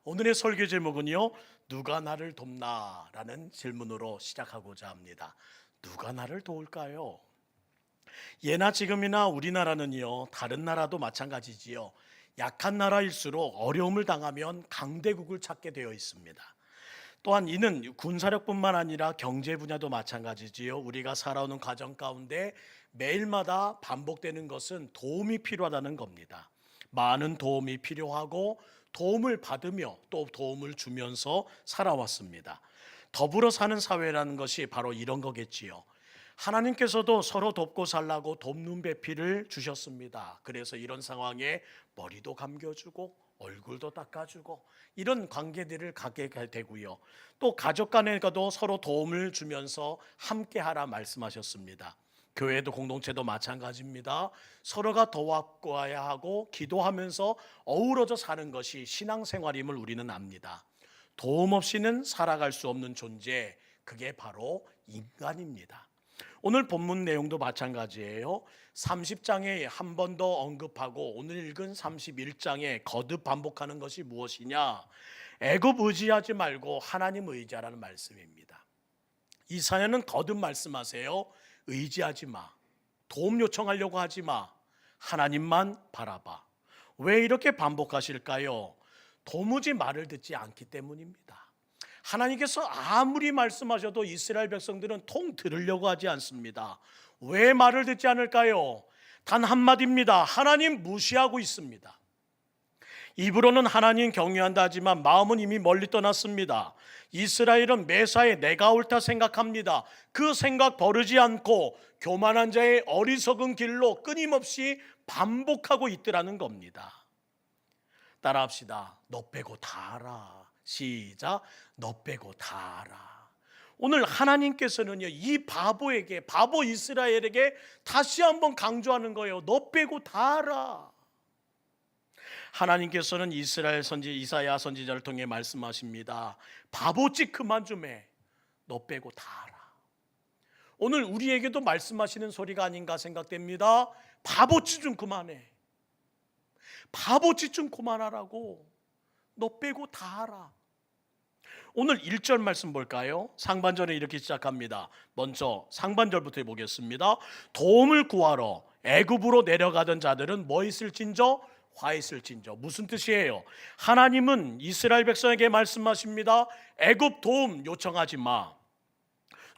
오늘의 설교 제목은요, 누가 나를 돕나? 라는 질문으로 시작하고자 합니다. 누가 나를 도울까요? 예나 지금이나 우리나라는요, 다른 나라도 마찬가지지요. 약한 나라일수록 어려움을 당하면 강대국을 찾게 되어 있습니다. 또한 이는 군사력뿐만 아니라 경제 분야도 마찬가지지요. 우리가 살아오는 과정 가운데 매일마다 반복되는 것은 도움이 필요하다는 겁니다. 많은 도움이 필요하고 도움을 받으며 또 도움을 주면서 살아왔습니다. 더불어 사는 사회라는 것이 바로 이런 거겠지요. 하나님께서도 서로 돕고 살라고 돕는 배필을 주셨습니다. 그래서 이런 상황에 머리도 감겨주고 얼굴도 닦아주고 이런 관계들을 갖게 되고요. 또 가족 간에도 서로 도움을 주면서 함께하라 말씀하셨습니다. 교회도 공동체도 마찬가지입니다. 서로가 도와야 하고 기도하면서 어우러져 사는 것이 신앙생활임을 우리는 압니다. 도움 없이는 살아갈 수 없는 존재, 그게 바로 인간입니다. 오늘 본문 내용도 마찬가지예요. 30장에 한 번 더 언급하고 오늘 읽은 31장에 거듭 반복하는 것이 무엇이냐? 애굽 의지하지 말고 하나님 의지하라는 말씀입니다. 이사야는 거듭 말씀하세요. 의지하지 마. 도움 요청하려고 하지 마. 하나님만 바라봐. 왜 이렇게 반복하실까요? 도무지 말을 듣지 않기 때문입니다. 하나님께서 아무리 말씀하셔도 이스라엘 백성들은 통 들으려고 하지 않습니다. 왜 말을 듣지 않을까요? 단 한마디입니다. 하나님 무시하고 있습니다. 입으로는 하나님 경외한다 하지만 마음은 이미 멀리 떠났습니다. 이스라엘은 매사에 내가 옳다 생각합니다. 그 생각 버리지 않고 교만한 자의 어리석은 길로 끊임없이 반복하고 있더라는 겁니다. 따라합시다. 너 빼고 다 알아. 시작. 너 빼고 다 알아. 오늘 하나님께서는요, 이 바보에게, 바보 이스라엘에게 다시 한번 강조하는 거예요. 너 빼고 다 알아. 하나님께서는 이스라엘 선지 이사야 선지자를 통해 말씀하십니다. 바보짓 그만 좀 해. 너 빼고 다 알아. 오늘 우리에게도 말씀하시는 소리가 아닌가 생각됩니다. 바보짓 좀 그만해. 바보짓 좀 그만하라고. 너 빼고 다 알아. 오늘 1절 말씀 볼까요? 상반절에 이렇게 시작합니다. 먼저 상반절부터 보겠습니다. 도움을 구하러 애굽으로 내려가던 자들은 뭐 있을진저? 화 있을진저. 무슨 뜻이에요? 하나님은 이스라엘 백성에게 말씀하십니다. 애굽 도움 요청하지 마.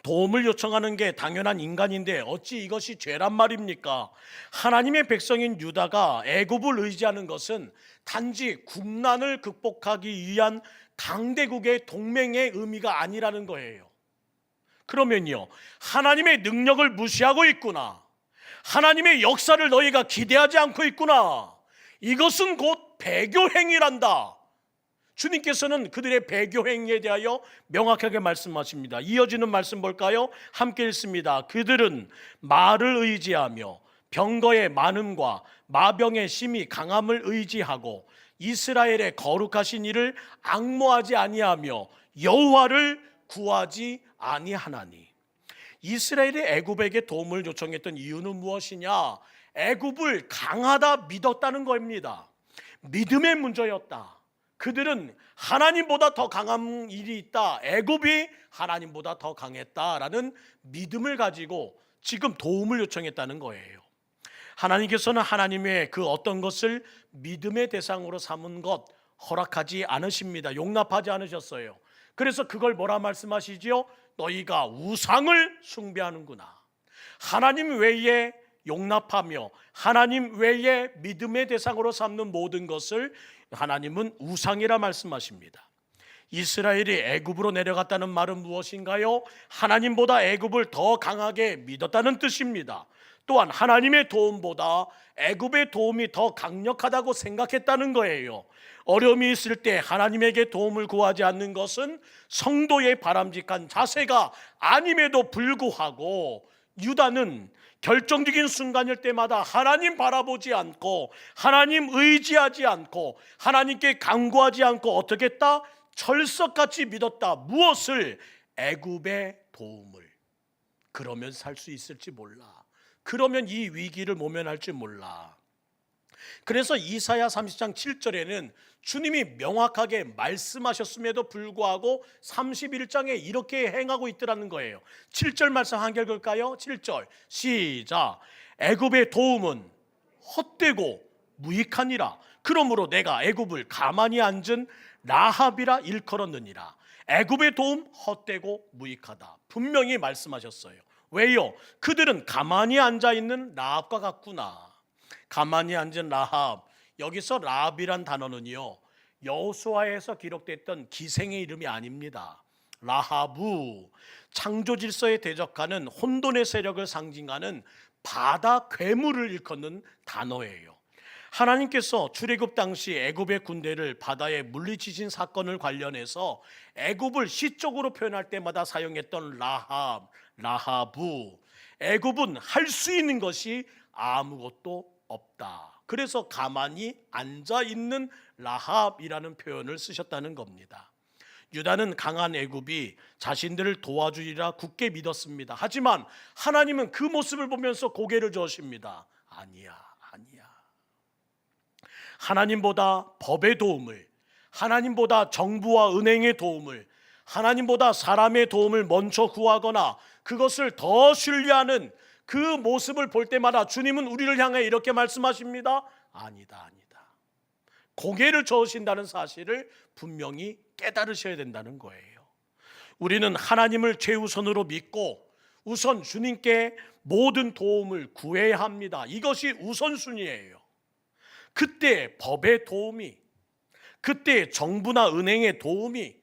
도움을 요청하는 게 당연한 인간인데 어찌 이것이 죄란 말입니까? 하나님의 백성인 유다가 애굽을 의지하는 것은 단지 국난을 극복하기 위한 강대국의 동맹의 의미가 아니라는 거예요. 그러면요, 하나님의 능력을 무시하고 있구나. 하나님의 역사를 너희가 기대하지 않고 있구나. 이것은 곧 배교행위란다. 주님께서는 그들의 배교행위에 대하여 명확하게 말씀하십니다. 이어지는 말씀 볼까요? 함께 읽습니다. 그들은 말을 의지하며 병거의 많음과 마병의 심히 강함을 의지하고 이스라엘의 거룩하신 이를 앙모하지 아니하며 여호와를 구하지 아니하나니. 이스라엘이 애굽에게 도움을 요청했던 이유는 무엇이냐? 애굽을 강하다 믿었다는 겁니다. 믿음의 문제였다. 그들은 하나님보다 더 강한 일이 있다. 애굽이 하나님보다 더 강했다라는 믿음을 가지고 지금 도움을 요청했다는 거예요. 하나님께서는 하나님의 그 어떤 것을 믿음의 대상으로 삼은 것 허락하지 않으십니다. 용납하지 않으셨어요. 그래서 그걸 뭐라 말씀하시지요? 너희가 우상을 숭배하는구나. 하나님 외에 용납하며 하나님 외에 믿음의 대상으로 삼는 모든 것을 하나님은 우상이라 말씀하십니다. 이스라엘이 애굽으로 내려갔다는 말은 무엇인가요? 하나님보다 애굽을 더 강하게 믿었다는 뜻입니다. 또한 하나님의 도움보다 애굽의 도움이 더 강력하다고 생각했다는 거예요. 어려움이 있을 때 하나님에게 도움을 구하지 않는 것은 성도의 바람직한 자세가 아님에도 불구하고 유다는 결정적인 순간일 때마다 하나님 바라보지 않고 하나님 의지하지 않고 하나님께 간구하지 않고 어떻게 했다? 철석같이 믿었다. 무엇을? 애굽의 도움을. 그러면 살 수 있을지 몰라. 그러면 이 위기를 모면할지 몰라. 그래서 이사야 30장 7절에는 주님이 명확하게 말씀하셨음에도 불구하고 31장에 이렇게 행하고 있더라는 거예요. 7절 말씀 한결 볼까요? 7절 시작. 애굽의 도움은 헛되고 무익하니라. 그러므로 내가 애굽을 가만히 앉은 라합이라 일컬었느니라. 애굽의 도움 헛되고 무익하다. 분명히 말씀하셨어요. 왜요? 그들은 가만히 앉아있는 라합과 같구나. 가만히 앉은 라합, 여기서 라합이란 단어는요, 여호수아에서 기록됐던 기생의 이름이 아닙니다. 라하부, 창조 질서에 대적하는 혼돈의 세력을 상징하는 바다 괴물을 일컫는 단어예요. 하나님께서 출애굽 당시 애굽의 군대를 바다에 물리치신 사건을 관련해서 애굽을 시적으로 표현할 때마다 사용했던 라합, 라하부. 애굽은 할 수 있는 것이 아무것도 없다. 그래서 가만히 앉아 있는 라합이라는 표현을 쓰셨다는 겁니다. 유다는 강한 애굽이 자신들을 도와주리라 굳게 믿었습니다. 하지만 하나님은 그 모습을 보면서 고개를 저으십니다. 아니야. 하나님보다 법의 도움을, 하나님보다 정부와 은행의 도움을, 하나님보다 사람의 도움을 먼저 구하거나 그것을 더 신뢰하는 그 모습을 볼 때마다 주님은 우리를 향해 이렇게 말씀하십니다. 아니다. 고개를 저으신다는 사실을 분명히 깨달으셔야 된다는 거예요. 우리는 하나님을 최우선으로 믿고 우선 주님께 모든 도움을 구해야 합니다. 이것이 우선순위예요. 그때 법의 도움이, 그때 정부나 은행의 도움이,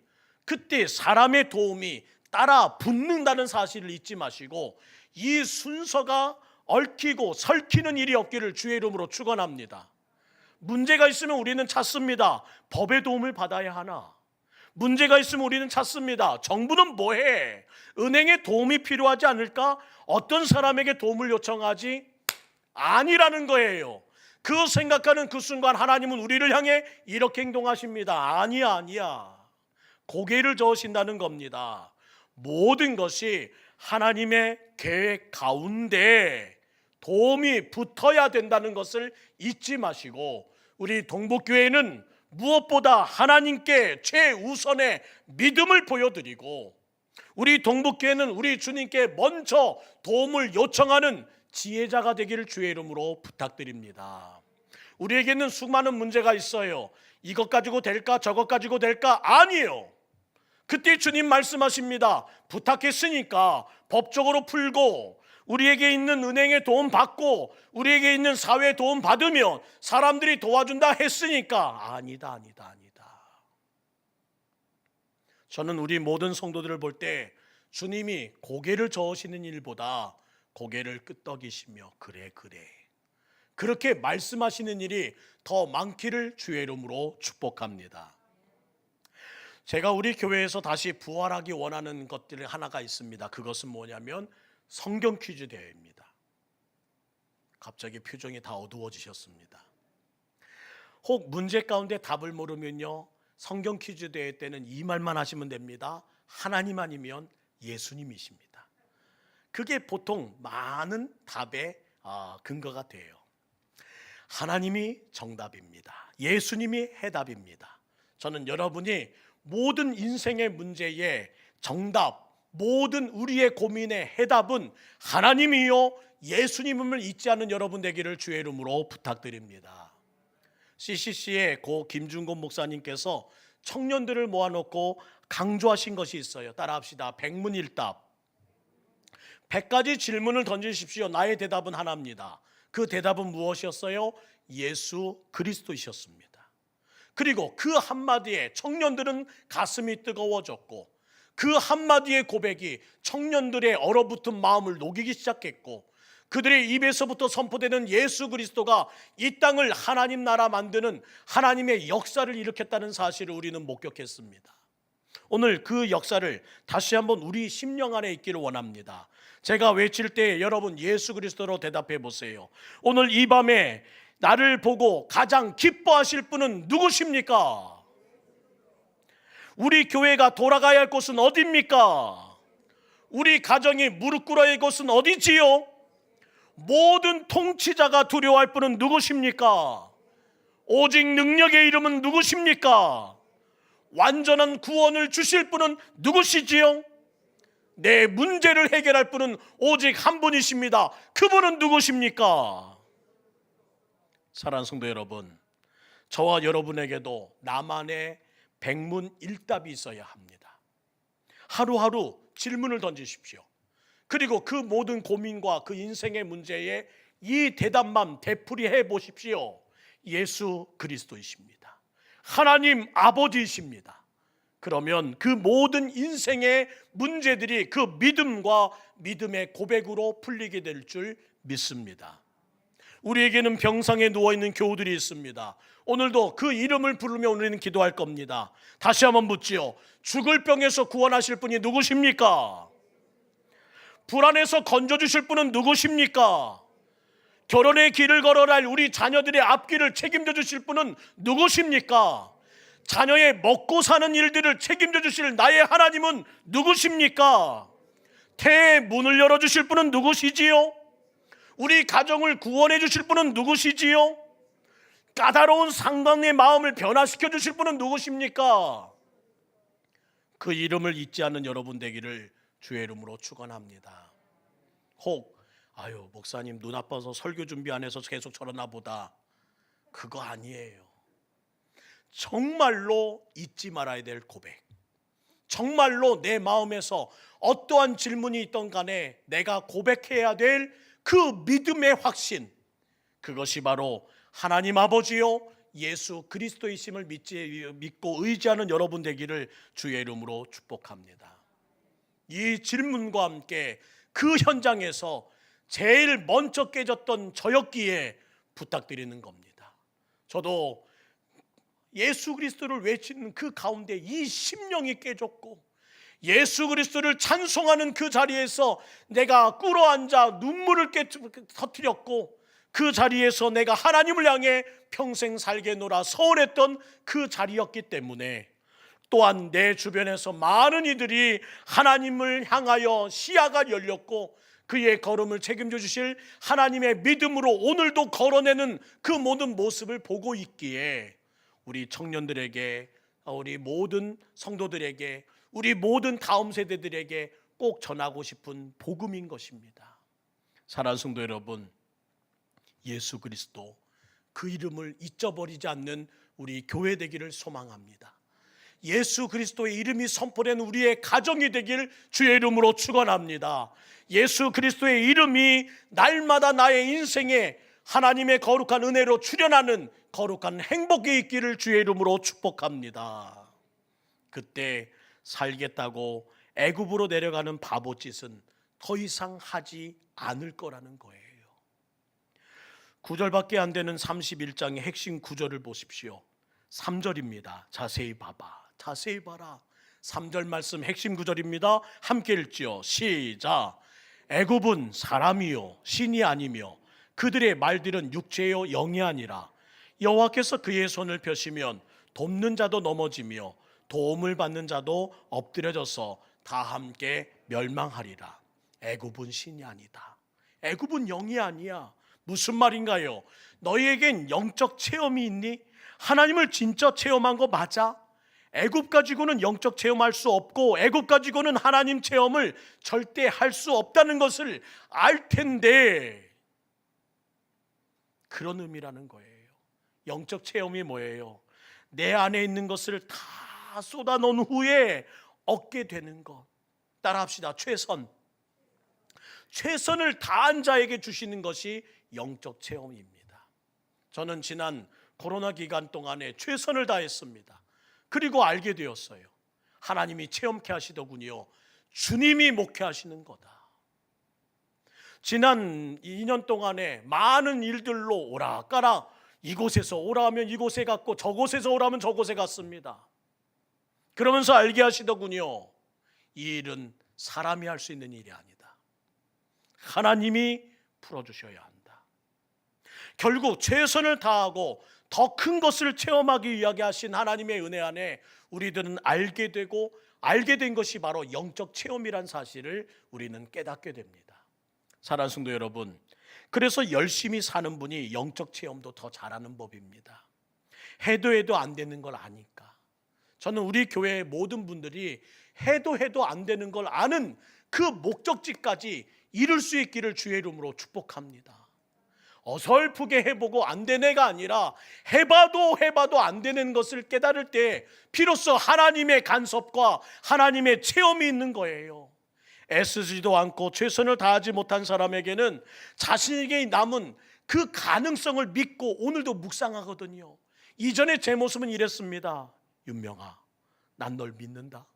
그때 사람의 도움이 따라 붙는다는 사실을 잊지 마시고 이 순서가 얽히고 설키는 일이 없기를 주의 이름으로 축원합니다. 문제가 있으면 우리는 찾습니다. 법의 도움을 받아야 하나? 문제가 있으면 우리는 찾습니다. 정부는 뭐해? 은행에 도움이 필요하지 않을까? 어떤 사람에게 도움을 요청하지? 아니라는 거예요. 그 생각하는 그 순간 하나님은 우리를 향해 이렇게 행동하십니다. 아니야. 고개를 저으신다는 겁니다. 모든 것이 하나님의 계획 가운데 도움이 붙어야 된다는 것을 잊지 마시고 우리 동북교회는 무엇보다 하나님께 최우선의 믿음을 보여드리고 우리 동북교회는 우리 주님께 먼저 도움을 요청하는 지혜자가 되기를 주의 이름으로 부탁드립니다. 우리에게는 수많은 문제가 있어요. 이것 가지고 될까? 저것 가지고 될까? 아니에요. 그때 주님 말씀하십니다. 부탁했으니까 법적으로 풀고 우리에게 있는 은행에 도움 받고 우리에게 있는 사회 도움 받으면 사람들이 도와준다 했으니까 아니다. 저는 우리 모든 성도들을 볼 때 주님이 고개를 저으시는 일보다 고개를 끄덕이시며 그래 그렇게 말씀하시는 일이 더 많기를 주의 이름으로 축복합니다. 제가 우리 교회에서 다시 부활하기 원하는 것들이 하나가 있습니다. 그것은 뭐냐면 성경 퀴즈 대회입니다. 갑자기 표정이 다 어두워지셨습니다. 혹 문제 가운데 답을 모르면요, 성경 퀴즈 대회 때는 이 말만 하시면 됩니다. 하나님 아니면 예수님이십니다. 그게 보통 많은 답의 근거가 돼요. 하나님이 정답입니다. 예수님이 해답입니다. 저는 여러분이 모든 인생의 문제의 정답, 모든 우리의 고민의 해답은 하나님이요 예수님을 잊지 않는 여러분 되기를 주의 이름으로 부탁드립니다. CCC의 고 김준곤 목사님께서 청년들을 모아놓고 강조하신 것이 있어요. 따라합시다. 백문일답. 100가지 질문을 던지십시오. 나의 대답은 하나입니다. 그 대답은 무엇이었어요? 예수 그리스도이셨습니다. 그리고 그 한마디에 청년들은 가슴이 뜨거워졌고 그 한마디의 고백이 청년들의 얼어붙은 마음을 녹이기 시작했고 그들의 입에서부터 선포되는 예수 그리스도가 이 땅을 하나님 나라 만드는 하나님의 역사를 일으켰다는 사실을 우리는 목격했습니다. 오늘 그 역사를 다시 한번 우리 심령 안에 있기를 원합니다. 제가 외칠 때 여러분 예수 그리스도로 대답해 보세요. 오늘 이 밤에 나를 보고 가장 기뻐하실 분은 누구십니까? 우리 교회가 돌아가야 할 곳은 어디입니까? 우리 가정이 무릎 꿇어야 할 곳은 어디지요? 모든 통치자가 두려워할 분은 누구십니까? 오직 능력의 이름은 누구십니까? 완전한 구원을 주실 분은 누구시지요? 내 문제를 해결할 분은 오직 한 분이십니다. 그분은 누구십니까? 사랑하는 성도 여러분, 저와 여러분에게도 나만의 백문일답이 있어야 합니다. 하루하루 질문을 던지십시오. 그리고 그 모든 고민과 그 인생의 문제에 이 대답만 되풀이해 보십시오. 예수 그리스도이십니다. 하나님 아버지이십니다. 그러면 그 모든 인생의 문제들이 그 믿음과 믿음의 고백으로 풀리게 될 줄 믿습니다. 우리에게는 병상에 누워있는 교우들이 있습니다. 오늘도 그 이름을 부르며 우리는 기도할 겁니다. 다시 한번 묻지요. 죽을 병에서 구원하실 분이 누구십니까? 불안에서 건져주실 분은 누구십니까? 결혼의 길을 걸어갈 우리 자녀들의 앞길을 책임져 주실 분은 누구십니까? 자녀의 먹고 사는 일들을 책임져 주실 나의 하나님은 누구십니까? 태의 문을 열어주실 분은 누구시지요? 우리 가정을 구원해 주실 분은 누구시지요? 까다로운 상관의 마음을 변화시켜 주실 분은 누구십니까? 그 이름을 잊지 않는 여러분 되기를 주의 이름으로 축원합니다. 혹 목사님 눈 아파서 설교 준비 안 해서 계속 저러나 보다. 그거 아니에요. 정말로 잊지 말아야 될 고백, 정말로 내 마음에서 어떠한 질문이 있던 간에 내가 고백해야 될 그 믿음의 확신, 그것이 바로 하나님 아버지요 예수 그리스도이심을 믿고 의지하는 여러분 되기를 주의 이름으로 축복합니다. 이 질문과 함께 그 현장에서 제일 먼저 깨졌던 저였기에 부탁드리는 겁니다. 저도 예수 그리스도를 외치는 그 가운데 이 심령이 깨졌고 예수 그리스도를 찬송하는 그 자리에서 내가 꿇어앉아 눈물을 터뜨렸고 그 자리에서 내가 하나님을 향해 평생 살겠노라 서원했던 그 자리였기 때문에 또한 내 주변에서 많은 이들이 하나님을 향하여 시야가 열렸고 그의 걸음을 책임져 주실 하나님의 믿음으로 오늘도 걸어내는 그 모든 모습을 보고 있기에 우리 청년들에게, 우리 모든 성도들에게, 우리 모든 다음 세대들에게 꼭 전하고 싶은 복음인 것입니다. 사랑하는 성도 여러분, 예수 그리스도 그 이름을 잊어버리지 않는 우리 교회 되기를 소망합니다. 예수 그리스도의 이름이 선포된 우리의 가정이 되길 주의 이름으로 축원합니다. 예수 그리스도의 이름이 날마다 나의 인생에 하나님의 거룩한 은혜로 출현하는 거룩한 행복이 있기를 주의 이름으로 축복합니다. 그때 살겠다고 애굽으로 내려가는 바보짓은 더 이상 하지 않을 거라는 거예요. 9절밖에 안 되는 31장의 핵심 구절을 보십시오. 3절입니다. 자세히 봐봐. 자세히 봐라. 3절 말씀 핵심 구절입니다. 함께 읽지요. 시작. 애굽은 사람이요 신이 아니며 그들의 말들은 육체요 영이 아니라 여호와께서 그의 손을 펴시면 돕는 자도 넘어지며 도움을 받는 자도 엎드려져서 다 함께 멸망하리라. 애굽은 신이 아니다. 애굽은 영이 아니야. 무슨 말인가요? 너희에겐 영적 체험이 있니? 하나님을 진짜 체험한 거 맞아? 애굽 가지고는 영적 체험할 수 없고 애굽 가지고는 하나님 체험을 절대 할 수 없다는 것을 알 텐데 그런 의미라는 거예요. 영적 체험이 뭐예요? 내 안에 있는 것을 다 쏟아놓은 후에 얻게 되는 것. 따라합시다. 최선을 다한 자에게 주시는 것이 영적 체험입니다. 저는 지난 코로나 기간 동안에 최선을 다했습니다. 그리고 알게 되었어요. 하나님이 체험케 하시더군요. 주님이 목회하시는 거다. 지난 2년 동안에 많은 일들로 오락가락, 이곳에서 오라 하면 이곳에 갔고 저곳에서 오라 하면 저곳에 갔습니다. 그러면서 알게 하시더군요. 이 일은 사람이 할 수 있는 일이 아니다. 하나님이 풀어주셔야 한다. 결국 최선을 다하고 더 큰 것을 체험하기 위하게 하신 하나님의 은혜 안에 우리들은 알게 되고 알게 된 것이 바로 영적 체험이란 사실을 우리는 깨닫게 됩니다. 사랑하는 성도 여러분, 그래서 열심히 사는 분이 영적 체험도 더 잘하는 법입니다. 해도 안 되는 걸 아니까. 저는 우리 교회의 모든 분들이 해도 안 되는 걸 아는 그 목적지까지 이룰 수 있기를 주의 이름으로 축복합니다. 어설프게 해보고 안 되네가 아니라 해봐도 안 되는 것을 깨달을 때 비로소 하나님의 간섭과 하나님의 체험이 있는 거예요. 애쓰지도 않고 최선을 다하지 못한 사람에게는 자신에게 남은 그 가능성을 믿고 오늘도 묵상하거든요. 이전에 제 모습은 이랬습니다. 윤명아, 난 널 믿는다.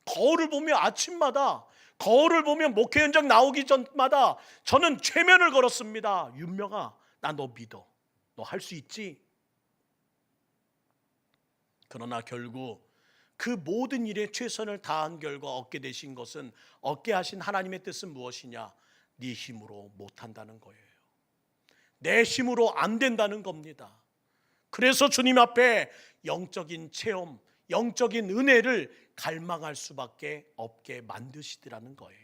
거울을 보며 아침마다, 거울을 보며 목회 현장 나오기 전마다 저는 최면을 걸었습니다. 윤명아, 나 너 믿어. 너 할 수 있지? 그러나 결국 그 모든 일에 최선을 다한 결과 얻게 되신 것은, 얻게 하신 하나님의 뜻은 무엇이냐? 네 힘으로 못한다는 거예요. 내 힘으로 안 된다는 겁니다. 그래서 주님 앞에 영적인 체험, 영적인 은혜를 갈망할 수밖에 없게 만드시더라는 거예요.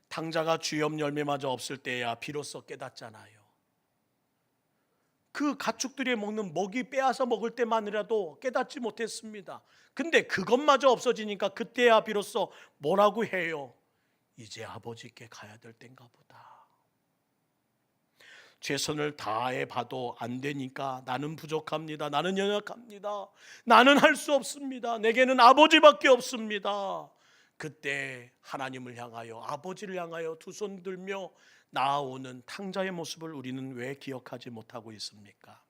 탕자가 주염 열매마저 없을 때야 비로소 깨닫잖아요. 그 가축들이 먹는 먹이 빼앗아 먹을 때만이라도 깨닫지 못했습니다. 근데 그것마저 없어지니까 그때야 비로소 뭐라고 해요? 이제 아버지께 가야 될 땐가 보다. 최선을 다해 봐도 안 되니까 나는 부족합니다. 나는 연약합니다. 나는 할 수 없습니다. 내게는 아버지밖에 없습니다. 그때 하나님을 향하여, 아버지를 향하여 두 손 들며 나아오는 탕자의 모습을 우리는 왜 기억하지 못하고 있습니까?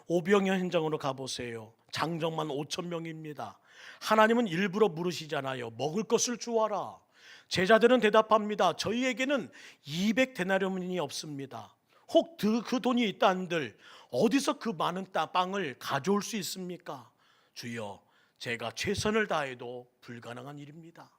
오병이어 현장으로 가보세요. 장정만 5천 명입니다. 하나님은 일부러 물으시잖아요. 먹을 것을 주어라. 제자들은 대답합니다. 저희에게는 200데나리온이 없습니다. 혹 그 돈이 있다 한들 어디서 그 많은 빵을 가져올 수 있습니까? 주여, 제가 최선을 다해도 불가능한 일입니다.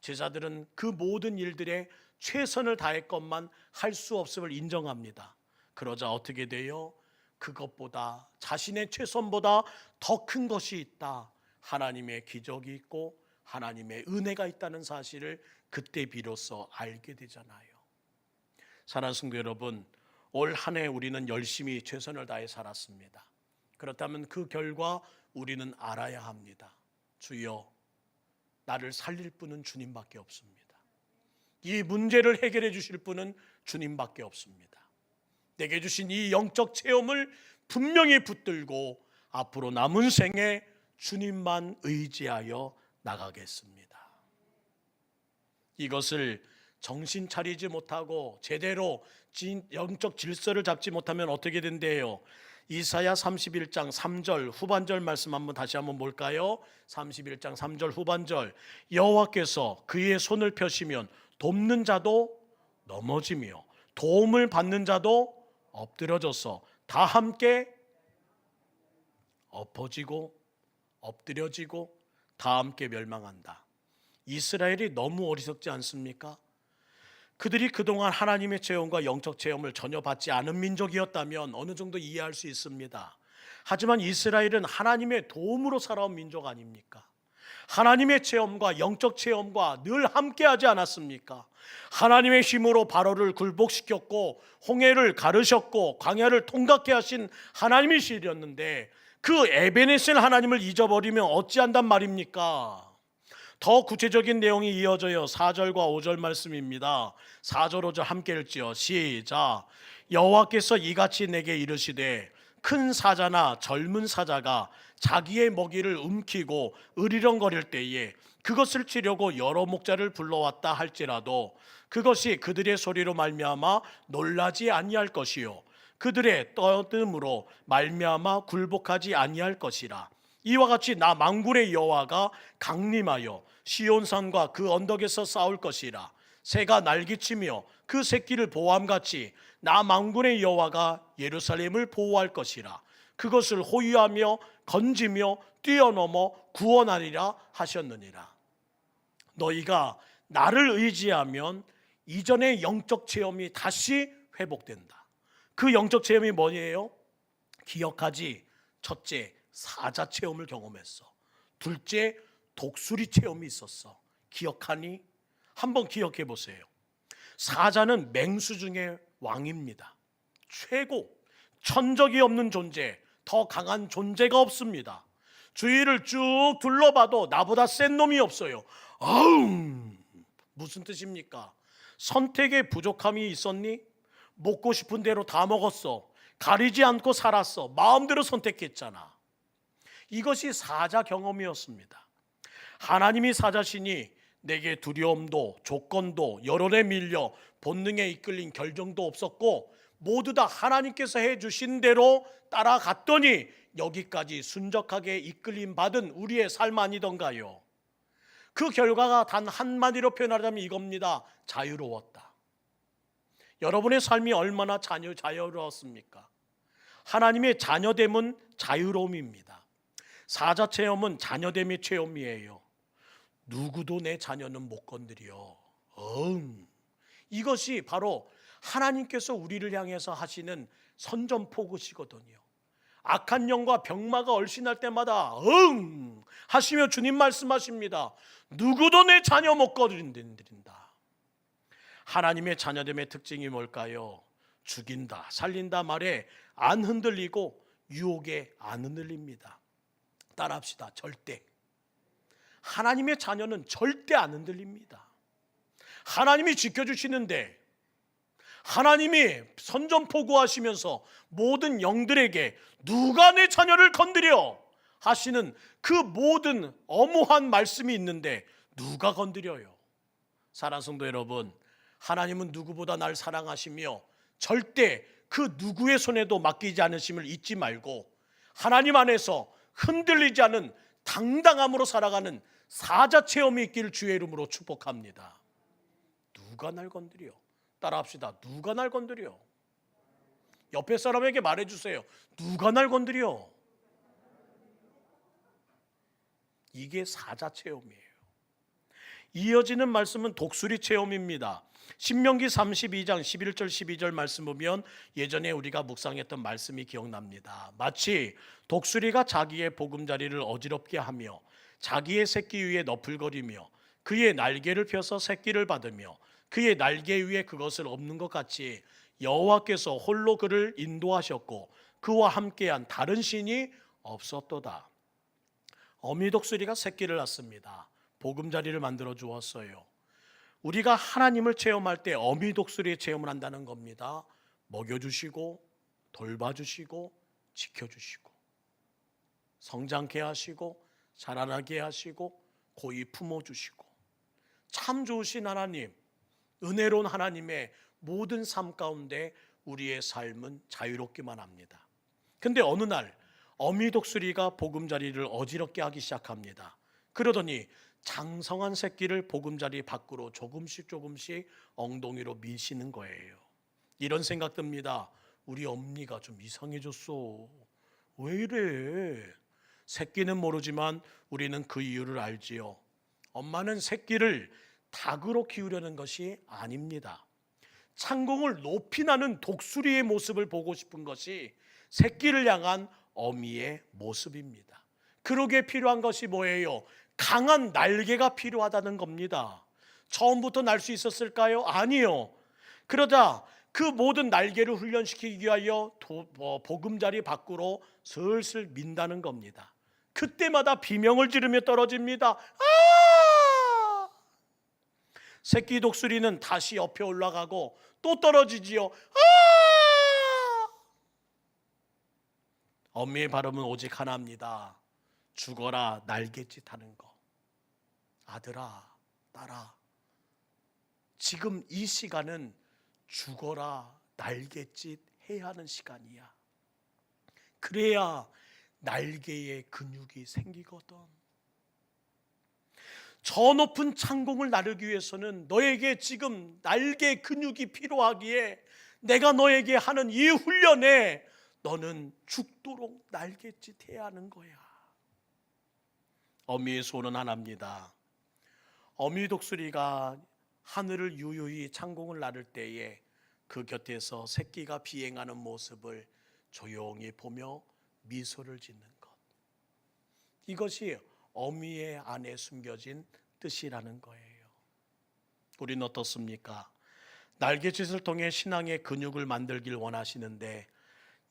제자들은 그 모든 일들에 최선을 다했건만 할 수 없음을 인정합니다. 그러자 어떻게 돼요? 그것보다, 자신의 최선보다 더 큰 것이 있다. 하나님의 기적이 있고 하나님의 은혜가 있다는 사실을 그때 비로소 알게 되잖아요. 사랑하는 성도 여러분, 올 한 해 우리는 열심히 최선을 다해 살았습니다. 그렇다면 그 결과 우리는 알아야 합니다. 주여, 나를 살릴 분은 주님밖에 없습니다. 이 문제를 해결해 주실 분은 주님밖에 없습니다. 내게 주신 이 영적 체험을 분명히 붙들고 앞으로 남은 생에 주님만 의지하여 나가겠습니다. 이것을 정신 차리지 못하고 제대로 영적 질서를 잡지 못하면 어떻게 된대요? 이사야 31장 3절 후반절 말씀 다시 한번 볼까요? 31장 3절 후반절. 여호와께서 그의 손을 펴시면 돕는 자도 넘어지며 도움을 받는 자도 엎드려져서 다 함께 엎어지고 엎드려지고 다 함께 멸망한다. 이스라엘이 너무 어리석지 않습니까? 그들이 그동안 하나님의 체험과 영적 체험을 전혀 받지 않은 민족이었다면 어느 정도 이해할 수 있습니다. 하지만 이스라엘은 하나님의 도움으로 살아온 민족 아닙니까? 하나님의 체험과 영적 체험과 늘 함께하지 않았습니까? 하나님의 힘으로 바로를 굴복시켰고 홍해를 가르셨고 광야를 통과케 하신 하나님이시였는데 그 에베네셀 하나님을 잊어버리면 어찌한단 말입니까? 더 구체적인 내용이 이어져요. 4절과 5절 말씀입니다. 4절 5절 함께 읽지요. 시작. 여호와께서 이같이 내게 이르시되 큰 사자나 젊은 사자가 자기의 먹이를 움키고 으리렁거릴 때에 그것을 치려고 여러 목자를 불러왔다 할지라도 그것이 그들의 소리로 말미암아 놀라지 아니할 것이요 그들의 떠듦으로 말미암아 굴복하지 아니할 것이라. 이와 같이 나 만군의 여호와가 강림하여 시온산과 그 언덕에서 싸울 것이라. 새가 날개치며 그 새끼를 보호함같이 나 만군의 여호와가 예루살렘을 보호할 것이라. 그것을 호위하며 건지며 뛰어넘어 구원하리라 하셨느니라. 너희가 나를 의지하면 이전의 영적 체험이 다시 회복된다. 그 영적 체험이 뭐예요? 기억하지. 첫째, 사자 체험을 경험했어. 둘째, 독수리 체험이 있었어. 기억하니? 한번 기억해 보세요. 사자는 맹수 중에 왕입니다. 천적이 없는 존재, 더 강한 존재가 없습니다. 주위를 쭉 둘러봐도 나보다 센 놈이 없어요. 아우, 무슨 뜻입니까? 선택에 부족함이 있었니? 먹고 싶은 대로 다 먹었어. 가리지 않고 살았어. 마음대로 선택했잖아. 이것이 사자 경험이었습니다. 하나님이 사자시니 내게 두려움도 조건도 여론에 밀려 본능에 이끌린 결정도 없었고 모두 다 하나님께서 해주신 대로 따라갔더니 여기까지 순적하게 이끌림 받은 우리의 삶 아니던가요? 그 결과가 단 한마디로 표현하자면 이겁니다. 자유로웠다. 여러분의 삶이 얼마나 자유로웠습니까? 하나님의 자녀됨은 자유로움입니다. 사자 체험은 자녀됨의 체험이에요. 누구도 내 자녀는 못 건드려. 이것이 바로 하나님께서 우리를 향해서 하시는 선전포고시거든요. 악한 영과 병마가 얼씬할 때마다 하시며 주님 말씀하십니다. 누구도 내 자녀 못 건드린다. 하나님의 자녀됨의 특징이 뭘까요? 죽인다, 살린다 말에 안 흔들리고 유혹에 안 흔들립니다. 따라합시다. 절대. 하나님의 자녀는 절대 안 흔들립니다. 하나님이 지켜주시는데 하나님이 선전포고하시면서 모든 영들에게 누가 내 자녀를 건드려 하시는 그 모든 엄오한 말씀이 있는데 누가 건드려요? 사랑하는 성도 여러분, 하나님은 누구보다 날 사랑하시며 절대 그 누구의 손에도 맡기지 않으심을 잊지 말고 하나님 안에서 흔들리지 않은 당당함으로 살아가는 사자 체험이 있기를 주의 이름으로 축복합니다. 누가 날 건드려? 따라합시다. 누가 날 건드려? 옆에 사람에게 말해주세요. 누가 날 건드려? 이게 사자 체험이에요. 이어지는 말씀은 독수리 체험입니다. 신명기 32장 11절 12절 말씀 보면 예전에 우리가 묵상했던 말씀이 기억납니다. 마치 독수리가 자기의 보금자리를 어지럽게 하며 자기의 새끼 위에 너풀거리며 그의 날개를 펴서 새끼를 받으며 그의 날개 위에 그것을 엎는 것 같이 여호와께서 홀로 그를 인도하셨고 그와 함께한 다른 신이 없었도다. 어미독수리가 새끼를 낳습니다. 보금자리를 만들어 주었어요. 우리가 하나님을 체험할 때 어미독수리의 체험을 한다는 겁니다. 먹여주시고 돌봐주시고 지켜주시고 성장케 하시고 자라나게 하시고 고이 품어주시고 참 좋으신 하나님, 은혜로운 하나님의 모든 삶 가운데 우리의 삶은 자유롭기만 합니다. 근데 어느 날 어미독수리가 보금자리를 어지럽게 하기 시작합니다. 그러더니 장성한 새끼를 보금자리 밖으로 조금씩 엉덩이로 미시는 거예요. 이런 생각 듭니다. 우리 엄니가 좀 이상해졌어. 왜 이래? 새끼는 모르지만 우리는 그 이유를 알지요. 엄마는 새끼를 닭으로 키우려는 것이 아닙니다. 창공을 높이 나는 독수리의 모습을 보고 싶은 것이 새끼를 향한 어미의 모습입니다. 그러기에 필요한 것이 뭐예요? 강한 날개가 필요하다는 겁니다. 처음부터 날 수 있었을까요? 아니요. 그러자 그 모든 날개를 훈련시키기 위하여 보금자리 밖으로 슬슬 민다는 겁니다. 그때마다 비명을 지르며 떨어집니다. 아! 새끼 독수리는 다시 옆에 올라가고 또 떨어지지요. 아! 어미의 발음은 오직 하나입니다. 죽어라 날갯짓 하는 거. 아들아, 딸아, 지금 이 시간은 죽어라 날갯짓 해야 하는 시간이야. 그래야 날개에 근육이 생기거든. 저 높은 창공을 나르기 위해서는 너에게 지금 날개 근육이 필요하기에 내가 너에게 하는 이 훈련에 너는 죽도록 날갯짓 해야 하는 거야. 어미의 소원은 하나입니다. 어미 독수리가 하늘을 유유히 창공을 나를 때에 그 곁에서 새끼가 비행하는 모습을 조용히 보며 미소를 짓는 것. 이것이 어미의 안에 숨겨진 뜻이라는 거예요. 우리는 어떻습니까? 날갯짓을 통해 신앙의 근육을 만들길 원하시는데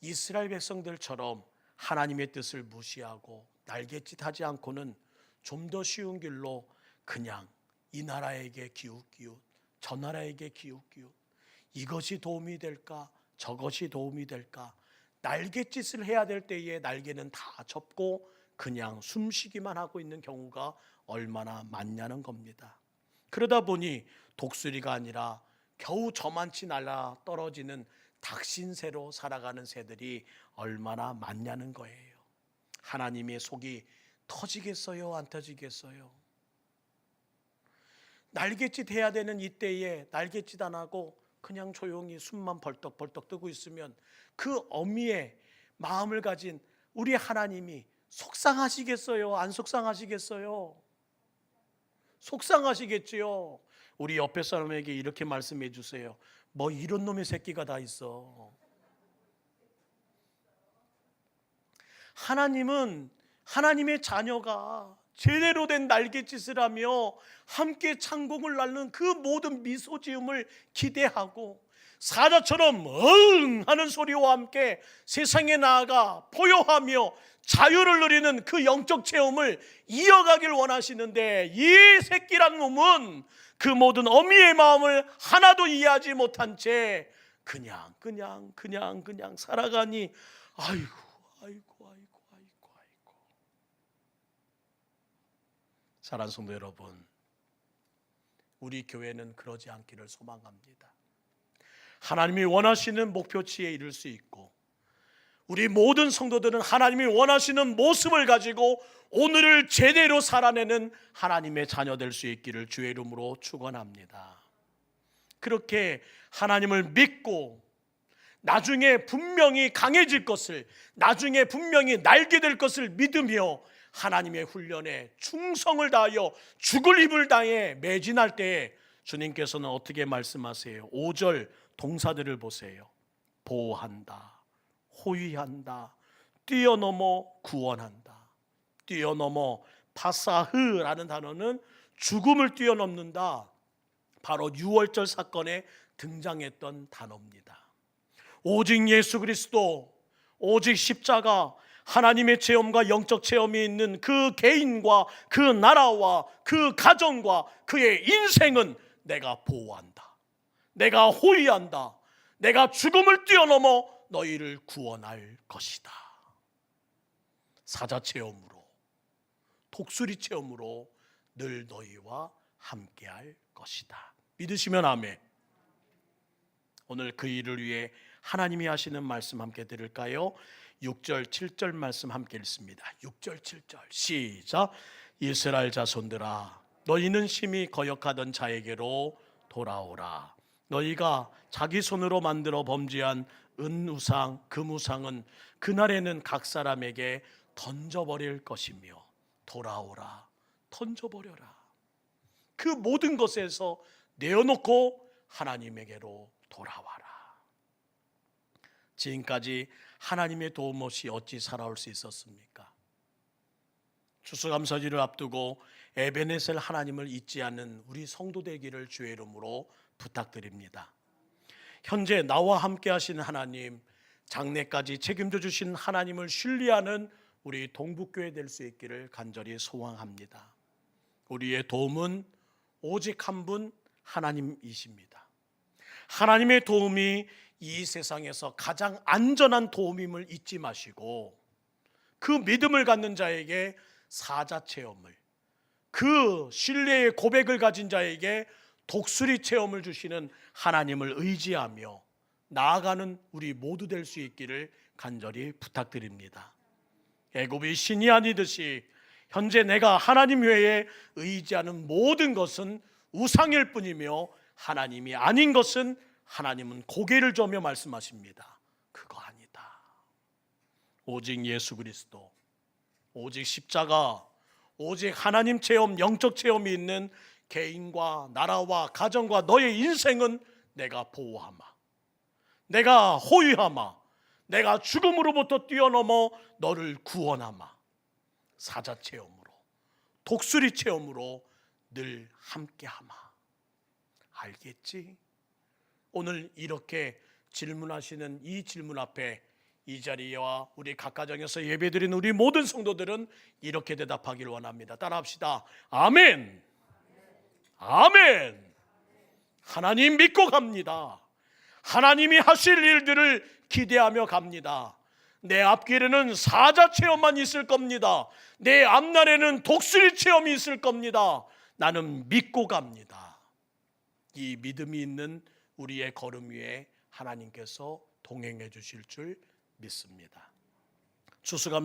이스라엘 백성들처럼 하나님의 뜻을 무시하고 날갯짓하지 않고는 좀 더 쉬운 길로 그냥 이 나라에게 기웃기웃, 저 나라에게 기웃기웃, 이것이 도움이 될까, 저것이 도움이 될까, 날갯짓을 해야 될 때에 날개는 다 접고 그냥 숨쉬기만 하고 있는 경우가 얼마나 많냐는 겁니다. 그러다 보니 독수리가 아니라 겨우 저만치 날아 떨어지는 닭신새로 살아가는 새들이 얼마나 많냐는 거예요. 하나님의 속이 터지겠어요, 안 터지겠어요? 날갯짓 해야 되는 이때에 날갯짓 안 하고 그냥 조용히 숨만 벌떡벌떡 뜨고 있으면 그 어미의 마음을 가진 우리 하나님이 속상하시겠어요, 안 속상하시겠어요? 속상하시겠지요. 우리 옆에 사람에게 이렇게 말씀해 주세요. 뭐 이런 놈의 새끼가 다 있어. 하나님은 하나님의 자녀가 제대로 된 날갯짓을 하며 함께 창공을 날는 그 모든 미소 지음을 기대하고 사자처럼 응 하는 소리와 함께 세상에 나아가 포효하며 자유를 누리는 그 영적 체험을 이어가길 원하시는데, 이 새끼란 놈은 그 모든 어미의 마음을 하나도 이해하지 못한 채 그냥 살아가니 아이고. 사랑하는 성도 여러분, 우리 교회는 그러지 않기를 소망합니다. 하나님이 원하시는 목표치에 이룰 수 있고 우리 모든 성도들은 하나님이 원하시는 모습을 가지고 오늘을 제대로 살아내는 하나님의 자녀 될 수 있기를 주의 이름으로 축원합니다. 그렇게 하나님을 믿고 나중에 분명히 강해질 것을, 나중에 분명히 날게 될 것을 믿으며 하나님의 훈련에 충성을 다하여 죽을 힘을 다해 매진할 때에 주님께서는 어떻게 말씀하세요? 5절 동사들을 보세요. 보호한다, 호위한다, 뛰어넘어 구원한다. 뛰어넘어, 파사흐라는 단어는 죽음을 뛰어넘는다, 바로 유월절 사건에 등장했던 단어입니다. 오직 예수 그리스도, 오직 십자가, 하나님의 체험과 영적 체험이 있는 그 개인과 그 나라와 그 가정과 그의 인생은 내가 보호한다, 내가 호위한다, 내가 죽음을 뛰어넘어 너희를 구원할 것이다. 사자 체험으로, 독수리 체험으로 늘 너희와 함께할 것이다. 믿으시면 아멘. 오늘 그 일을 위해 하나님이 하시는 말씀 함께 들을까요? 6절 7절 말씀 함께 읽습니다. 6절 7절 시작. 이스라엘 자손들아, 너희는 심히 거역하던 자에게로 돌아오라. 너희가 자기 손으로 만들어 범죄한 은우상 금우상은 그날에는 각 사람에게 던져버릴 것이며, 돌아오라, 던져버려라. 그 모든 것에서 내어놓고 하나님에게로 돌아와라. 지금까지 하나님의 도움 없이 어찌 살아올 수 있었습니까? 추수감사절을 앞두고 에베네셀 하나님을 잊지 않는 우리 성도 되기를 주의 이름으로 부탁드립니다. 현재 나와 함께 하신 하나님, 장래까지 책임져 주신 하나님을 신뢰하는 우리 동북교회 될 수 있기를 간절히 소망합니다. 우리의 도움은 오직 한 분 하나님이십니다. 하나님의 도움이 이 세상에서 가장 안전한 도움임을 잊지 마시고, 그 믿음을 갖는 자에게 사자 체험을, 그 신뢰의 고백을 가진 자에게 독수리 체험을 주시는 하나님을 의지하며 나아가는 우리 모두 될 수 있기를 간절히 부탁드립니다. 애굽이 신이 아니듯이 현재 내가 하나님 외에 의지하는 모든 것은 우상일 뿐이며, 하나님이 아닌 것은 하나님은 고개를 저며 말씀하십니다. 그거 아니다. 오직 예수 그리스도, 오직 십자가, 오직 하나님 체험, 영적 체험이 있는 개인과 나라와 가정과 너의 인생은 내가 보호하마, 내가 호위하마, 내가 죽음으로부터 뛰어넘어 너를 구원하마. 사자 체험으로, 독수리 체험으로 늘 함께하마. 알겠지? 오늘 이렇게 질문하시는 이 질문 앞에 이 자리와 우리 각 가정에서 예배드린 우리 모든 성도들은 이렇게 대답하길 원합니다. 따라합시다. 아멘. 아멘. 하나님 믿고 갑니다. 하나님이 하실 일들을 기대하며 갑니다. 내 앞길에는 사자 체험만 있을 겁니다. 내 앞날에는 독수리 체험이 있을 겁니다. 나는 믿고 갑니다. 이 믿음이 있는 우리의 걸음 위에 하나님께서 동행해 주실 줄 믿습니다. 추수감